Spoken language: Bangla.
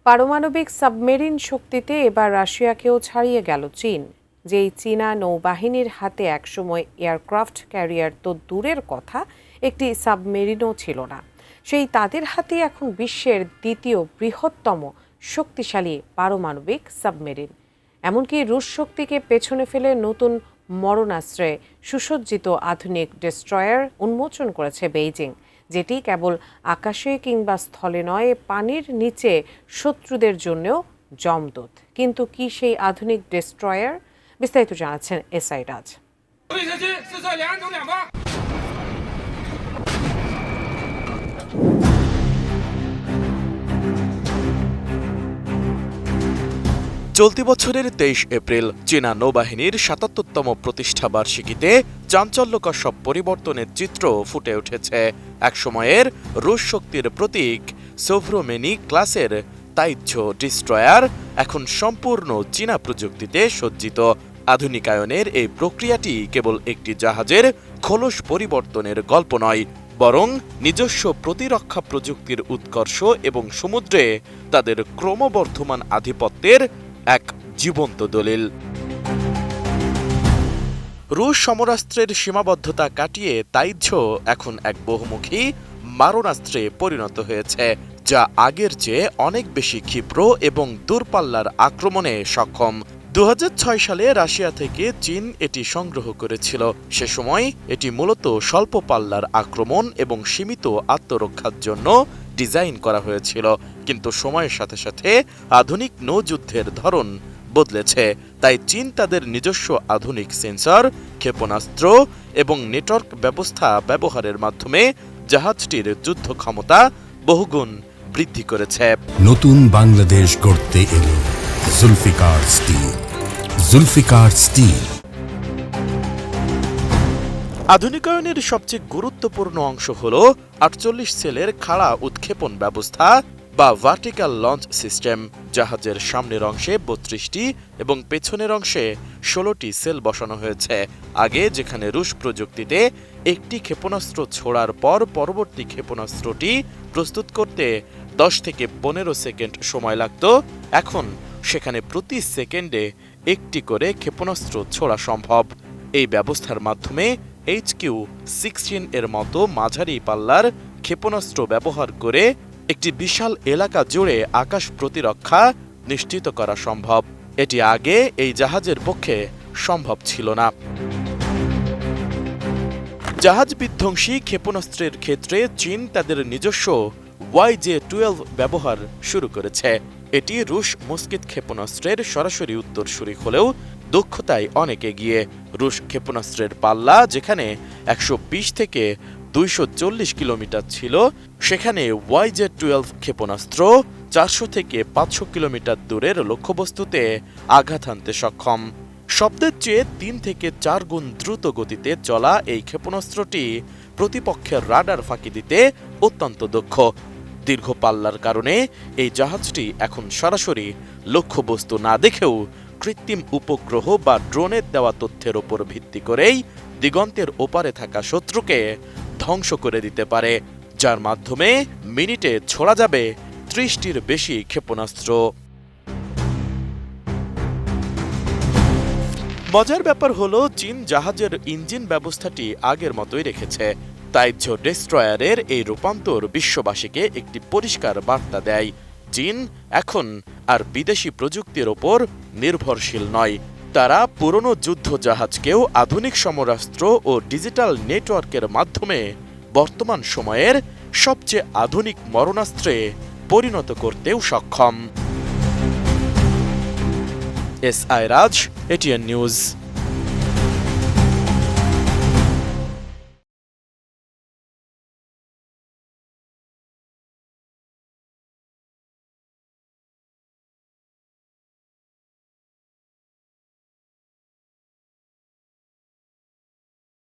পারমাণবিক সাবমেরিন শক্তিতে এবার রাশিয়াকেও ছাড়িয়ে গেল চীন। যেই চীনা নৌবাহিনীর হাতে একসময় এয়ারক্রাফট ক্যারিয়ার তো দূরের কথা, একটি সাবমেরিনও ছিল না, সেই তাদের হাতে এখন বিশ্বের দ্বিতীয় বৃহত্তম শক্তিশালী পারমাণবিক সাবমেরিন। এমনকি রুশ শক্তিকে পেছনে ফেলে নতুন মরণাস্ত্রে সুসজ্জিত আধুনিক ডেস্ট্রয়ার উন্মোচন করেছে বেইজিং, যেটি কেবল আকাশে কিংবা স্থলে নয়, পানির নিচে শত্রুদের জন্যও জমদূত। কিন্তু কি সেই আধুনিক ডেস্ট্রয়ার? বিস্তারিত জানাচ্ছেন এসআই রাজ। চলতি বছরের ২৩ এপ্রিল চীনা নৌবাহিনীর ৭৭তম প্রতিষ্ঠা বার্ষিকীতে চাঞ্চল্যকর সব পরিবর্তনের চিত্র ফুটে উঠেছে। একসময়ের রুশ শক্তির প্রতীক সোভ্রোমেনি ক্লাসের তাইচ্ছ ডিস্ট্রয়ার এখন সম্পূর্ণ চীনা প্রযুক্তিতে সজ্জিত। আধুনিকায়নের এই প্রক্রিয়াটি কেবল একটি জাহাজের খোলস পরিবর্তনের গল্প নয়, বরং নিজস্ব প্রতিরক্ষা প্রযুক্তির উৎকর্ষ এবং সমুদ্রে তাদের ক্রমবর্ধমান আধিপত্যের এক জীবন্ত দলিল। রুশ সমরাস্ত্রের সীমাবদ্ধতা কাটিয়ে তাইচ্ছ এখন এক বহুমুখী মারণাস্ত্রে পরিণত হয়েছে, যা আগের চেয়ে অনেক বেশি ক্ষিপ্র এবং দূরপাল্লার আক্রমণে সক্ষম। ২০০৬ সালে রাশিয়া থেকে চীন এটি সংগ্রহ করেছিল। সে সময় এটি মূলত স্বল্প পাল্লার আক্রমণ এবং সীমিত আত্মরক্ষার জন্য ডিজাইন করা হয়েছিল, কিন্তু সময়ের সাথে সাথে আধুনিক নৌযুদ্ধের ধরন বদলেছে। তাই চীন তাদের নিজস্ব আধুনিক সেন্সর, ক্ষেপণাস্ত্র এবং নেটওয়ার্ক ব্যবস্থা ব্যবহারের মাধ্যমে জাহাজটির যুদ্ধ ক্ষমতা বহুগুণ বৃদ্ধি করেছে। নতুন বাংলাদেশ গড়তে এলো জুলফিকার স্টিল। জুলফিকার স্টিল আধুনিকায়নের সবচেয়ে গুরুত্বপূর্ণ অংশ হল ৪৮ সেলের খাড়া উৎক্ষেপণ ব্যবস্থা বা ভার্টিক্যাল লঞ্চ সিস্টেম। জাহাজের সামনের অংশে ৩২টি এবং পেছনের অংশে ১৬টি সেল বসানো হয়েছে। আগে যেখানে রুশ প্রযুক্তিতে একটি ক্ষেপণাস্ত্র ছোড়ার পর পরবর্তী ক্ষেপণাস্ত্রটি প্রস্তুত করতে ১০ থেকে ১৫ সেকেন্ড সময় লাগত, এখন সেখানে প্রতি সেকেন্ডে একটি করে ক্ষেপণাস্ত্র ছোড়া সম্ভব। এই ব্যবস্থার মাধ্যমে HQ-16 এর মতো মাঝারি পাল্লার ক্ষেপণাস্ত্র ব্যবহার করে একটি বিশাল এলাকা জুড়ে আকাশ প্রতিরক্ষা নিশ্চিত করা সম্ভব। এটি আগে এই জাহাজের পক্ষে সম্ভব ছিল না। জাহাজ বিধ্বংসী ক্ষেপণাস্ত্রের ক্ষেত্রে চীন তাদের নিজস্ব YJ-12 ব্যবহার শুরু করেছে। এটি রুশ মস্কিত ক্ষেপণাস্ত্রের সরাসরি উত্তরসূরি হলেও দক্ষতায় অনেক এগিয়ে। রুশ ক্ষেপণাস্ত্রের পাল্লা যেখানে ১২০ থেকে ২৪০ কিলোমিটার ছিল, সেখানে YJ-12 ক্ষেপণাস্ত্র ৪০০ থেকে ৫০০ কিলোমিটার দূরের লক্ষ্যবস্তুতে আঘাত হানতে সক্ষম। শব্দের চেয়ে ৩ থেকে ৪ গুণ দ্রুত গতিতে চলা এই ক্ষেপণাস্ত্রটি প্রতিপক্ষের রাডার ফাঁকি দিতে অত্যন্ত দক্ষ। দীর্ঘ পাল্লার কারণে এই জাহাজটি এখন সরাসরি লক্ষ্যবস্তু না দেখেও কৃত্রিম উপগ্রহ বা ড্রোনের দেওয়া তথ্যের ওপর ভিত্তি করেই দিগন্তের ওপারে থাকা শত্রুকে ধ্বংস করে দিতে পারে, যার মাধ্যমে মিনিটে ছোড়া যাবে ৩০টির বেশি ক্ষেপণাস্ত্র। মজার ব্যাপার হলো চীন জাহাজের ইঞ্জিন ব্যবস্থাটি আগের মতোই রেখেছে। তাইচ্ছ ডেস্ট্রয়ারের এই রূপান্তর বিশ্ববাসীকে একটি পরিষ্কার বার্তা দেয়, চীন এখন আর বিদেশি প্রযুক্তির ওপর নির্ভরশীল নয়। তারা পুরনো যুদ্ধ জাহাজকেও আধুনিক সমরাস্ত্র ও ডিজিটাল নেটওয়ার্কের মাধ্যমে বর্তমান সময়ের সবচেয়ে আধুনিক মরণাস্ত্রে পরিণত করতেও সক্ষম। এসআই রাজ, এটিএন নিউজ।